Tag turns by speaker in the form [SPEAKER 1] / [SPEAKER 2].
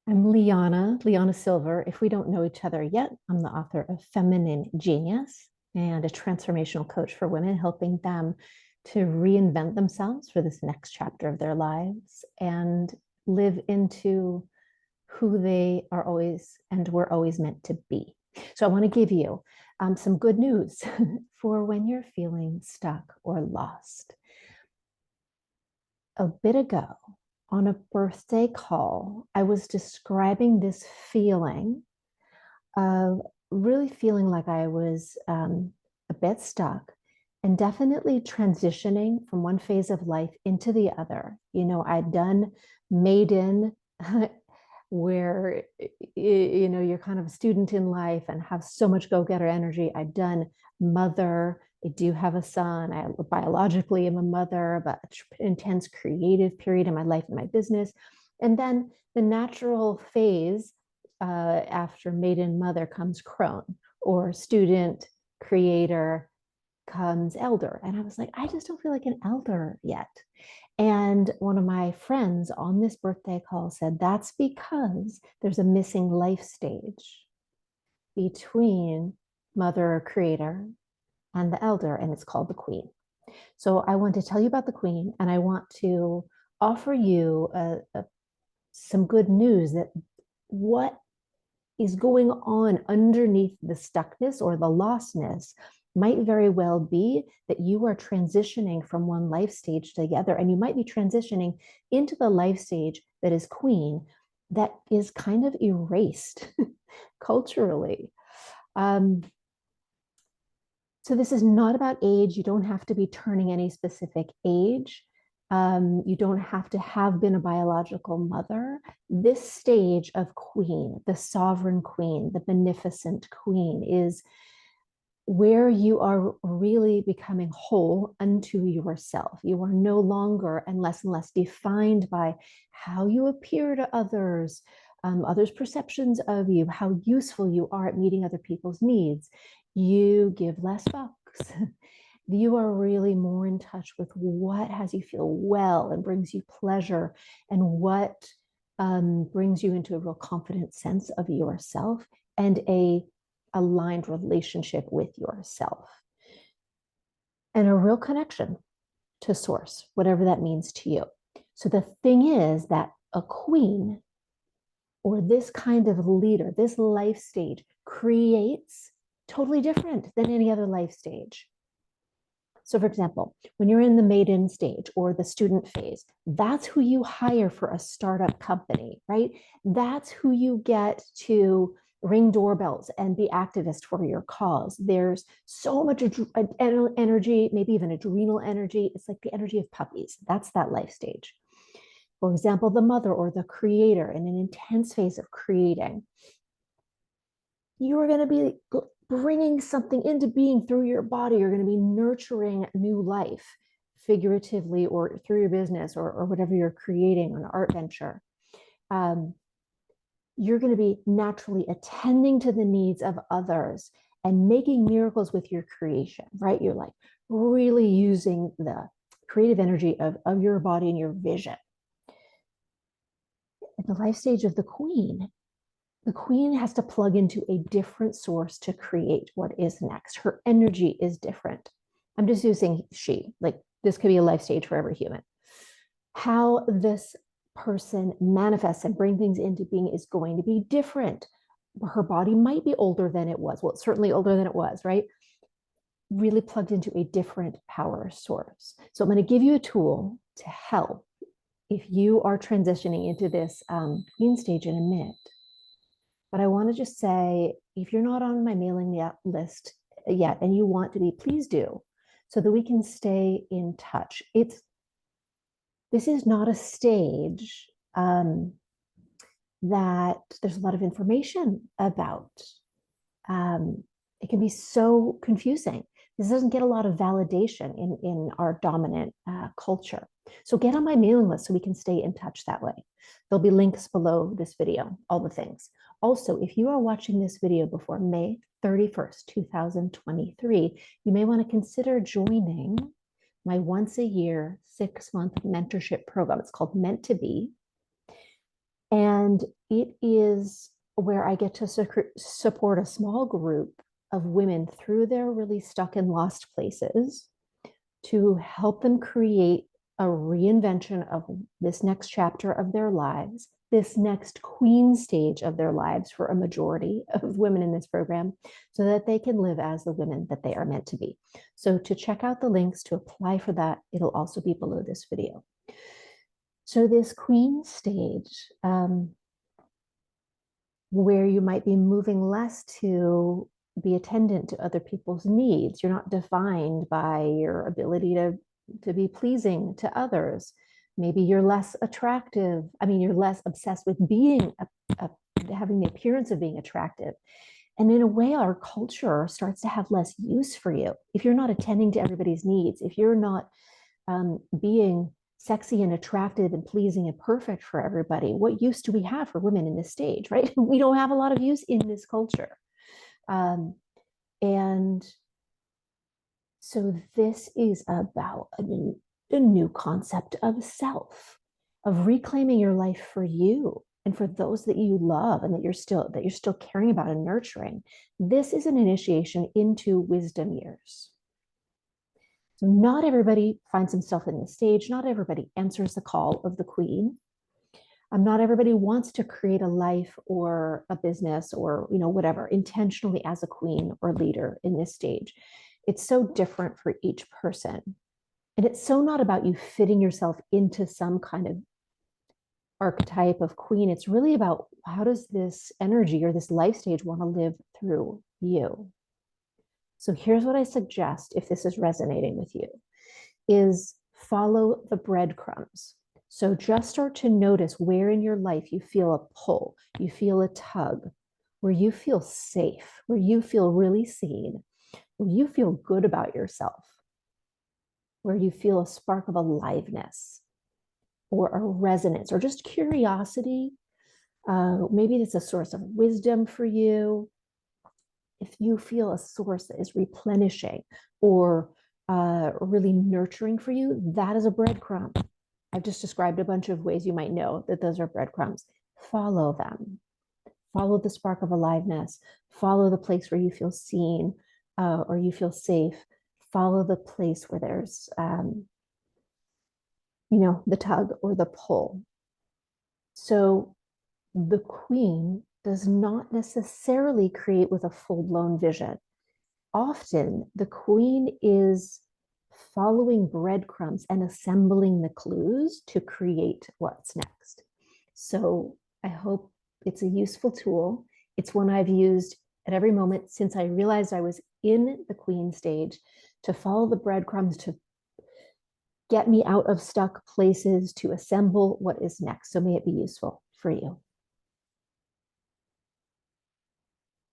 [SPEAKER 1] I'm Liana Silver. If we don't know each other yet, I'm the author of Feminine Genius and a transformational coach for women, helping them to reinvent themselves for this next chapter of their lives and live into who they are always and were always meant to be. So I want to give you some good news for when you're feeling stuck or lost. A bit ago, on a birthday call, I was describing this feeling of really feeling like I was a bit stuck and definitely transitioning from one phase of life into the other. I'd done maiden, where you're kind of a student in life and have so much go-getter energy. I'd done mother. I do have a son. I biologically am a mother, but intense creative period in my life and my business. And then the natural phase after maiden mother comes crone, or student creator comes elder. And I was like, I just don't feel like an elder yet. And one of my friends on this birthday call said, that's because there's a missing life stage between mother or creator and the elder, and it's called the queen. So I want to tell you about the queen, and I want to offer you some good news that what is going on underneath the stuckness or the lostness might very well be that you are transitioning from one life stage to the other, and you might be transitioning into the life stage that is queen, that is kind of erased culturally. So this is not about age. You don't have to be turning any specific age. You don't have to have been a biological mother. This stage of queen, the sovereign queen, the beneficent queen, is where you are really becoming whole unto yourself. You are no longer and less defined by how you appear to others, others' perceptions of you, how useful you are at meeting other people's needs. You give less fucks. You are really more in touch with what has you feel well and brings you pleasure, and what brings you into a real confident sense of yourself and a aligned relationship with yourself, and a real connection to source, whatever that means to you. So the thing is that a queen, or this kind of leader, this life stage, creates totally different than any other life stage. So, for example, when you're in the maiden stage or the student phase, that's who you hire for a startup company, right? That's who you get to ring doorbells and be activist for your cause. There's so much energy, maybe even adrenal energy. It's like the energy of puppies. That's that life stage. For example, the mother or the creator in an intense phase of creating. You are going to be bringing something into being through your body. You're going to be nurturing new life, figuratively or through your business, or whatever you're creating, an art venture. You're going to be naturally attending to the needs of others and making miracles with your creation, right? You're like really using the creative energy of your body and your vision. At the life stage of the queen has to plug into a different source to create what is next. Her energy is different. I'm just using she, like this could be a life stage for every human. How this person manifests and bring things into being is going to be different. Her body might be older than it was. Well, it's certainly older than it was, right? Really plugged into a different power source. So I'm going to give you a tool to help if you are transitioning into this queen stage in a minute. But I want to just say, if you're not on my mailing list yet and you want to be, please do, so that we can stay in touch. This is not a stage that there's a lot of information about. It can be so confusing. This doesn't get a lot of validation in our dominant culture. So get on my mailing list so we can stay in touch that way. There'll be links below this video, all the things. Also, if you are watching this video before May 31st, 2023, you may want to consider joining my once a year, 6-month mentorship program. It's called Meant to Be. And it is where I get to support a small group of women through their really stuck and lost places to help them create a reinvention of this next chapter of their lives, this next queen stage of their lives for a majority of women in this program, so that they can live as the women that they are meant to be. So to check out the links to apply for that, it'll also be below this video. So this queen stage, where you might be moving less to be attendant to other people's needs. You're not defined by your ability to be pleasing to others. Maybe you're less attractive. I mean, you're less obsessed with being having the appearance of being attractive. And in a way, our culture starts to have less use for you. If you're not attending to everybody's needs, if you're not being sexy and attractive and pleasing and perfect for everybody, what use do we have for women in this stage, right? We don't have a lot of use in this culture. And so this is about a new concept of self, of reclaiming your life for you and for those that you love and that you're still caring about and nurturing. This is an initiation into wisdom years. So not everybody finds himself in this stage. Not everybody answers the call of the queen. Not everybody wants to create a life or a business or whatever intentionally as a queen or leader in this stage. It's so different for each person. And it's so not about you fitting yourself into some kind of archetype of queen. It's really about how does this energy or this life stage want to live through you. So here's what I suggest if this is resonating with you, is follow the breadcrumbs. So just start to notice where in your life you feel a pull, you feel a tug, where you feel safe, where you feel really seen, where you feel good about yourself, where you feel a spark of aliveness or a resonance or just curiosity. Maybe it's a source of wisdom for you. If you feel a source that is replenishing or really nurturing for you, that is a breadcrumb. I've just described a bunch of ways you might know that those are breadcrumbs. Follow them. Follow the spark of aliveness. Follow the place where you feel seen or you feel safe. Follow the place where there's, the tug or the pull. So the queen does not necessarily create with a full-blown vision. Often the queen is following breadcrumbs and assembling the clues to create what's next. So I hope it's a useful tool. It's one I've used at every moment since I realized I was in the queen stage, to follow the breadcrumbs to get me out of stuck places, to assemble what is next. So may it be useful for you.